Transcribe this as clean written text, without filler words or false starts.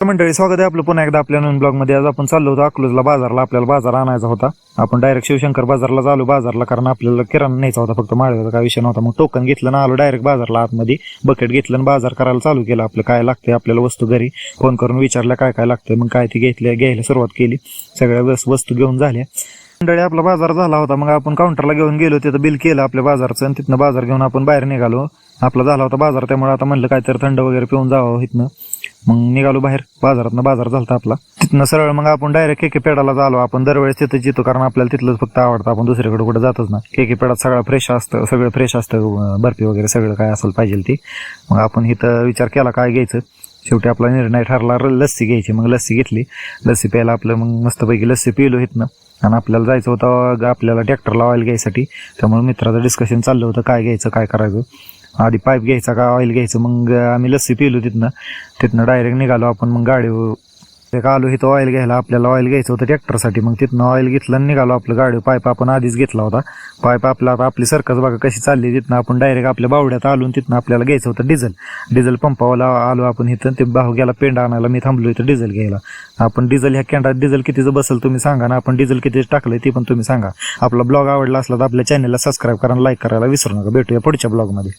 मंडळी, स्वागत आहे आपलं पुन्हा एकदा आपल्या नवीन ब्लॉगमध्ये. आज आपण चाललो होतो अकलूजला बाजारला. आपल्याला बाजार आणायचा होता. आपण डायरेक्ट शिवशंकर बाजारला चालू बाजारला, कारण आपल्याला किराणा न्यायचा होता, फक्त माळव्याचा काय विषय नव्हता. मग टोकन घेतलं ना आलो डायरेक्ट बाजारला. आतमध्ये बकेट घेतलं आणि बाजार करायला चालू केलं. आपलं काय लागतंय आपल्याला वस्तू घरी फोन करून विचारल्या काय काय लागतंय. मग काय ती घ्यायला सुरुवात केली. सगळ्या वस्तू घेऊन झाल्या. मंडळी, आपला बाजार झाला होता. मग आपण काउंटरला घेऊन गेलो, तिथं बिल केलं आपल्या बाजारचं आणि तिथनं बाजार घेऊन आपण बाहेर निघालो. आपला झाला होता बाजार, त्यामुळे आता म्हणलं काहीतरी थंड वगैरे पिऊन जावं इथनं. मग निघालो बाहेर बाजारातनं. बाजार झाला आपला तिथनं सरळ मग आपण डायरेक्ट केके पेडाला झालो. आपण दरवेळेस तिथंच येतो, कारण आपल्याला तिथलंच फक्त आवडतं. आपण दुसरीकडे कुठे जातच ना. केके पेडात सगळं फ्रेश असतं, बर्फी वगैरे सगळं काय असेल पाहिजे ती. मग आपण इथं विचार केला काय घ्यायचं. शेवटी आपला निर्णय ठरला लस्सी घ्यायची. मग लस्सी घेतली. लस्सी प्यायला आपलं मग मस्तपैकी लस्सी पिलो इथनं. आणि आपल्याला जायचं होतं आपल्याला ट्रॅक्टरला ऑइल घ्यायसाठी. त्यामुळे मित्राचं डिस्कशन चाललं होतं काय घ्यायचं काय करायचं. आधी पाईप घ्यायचा का ऑइल घ्यायचं. मग आम्ही लस्सी पिलो तिथनं डायरेक्ट निघालो आपण. मग गाडीवर आलो इथं ऑइल घ्यायला. आपल्याला ऑइल घ्यायचं होतं ट्रॅक्टरसाठी. मग तिथनं ऑइल घेतलं आणि निघालो. आपलं गाडी पाईप आपण आधीच घेतला होता. पाईप आपली सर्कस बघा कशी चालली. तिथनं आपण डायरेक्ट आपल्या बावड्यात आलो. तिथनं आपल्याला घ्यायचं होतं डिझेल पंपावाला आलो आपण इथं. ते भाऊ गेला पेंडा आणायला, मी थांबलो इथं डिझेल घ्यायला. आपण डिझेल ह्या कॅन्डात डिझेल कितीचं बसेल तुम्ही सांगा ना. आपण डिझेल किती टाकलंय ते पण तुम्ही सांगा. आपला ब्लॉग आवडला असला तर आपल्या चॅनलला सबस्क्राईब करा, लाईक करायला विसरू नका. भेटूया पुढच्या ब्लॉगमध्ये.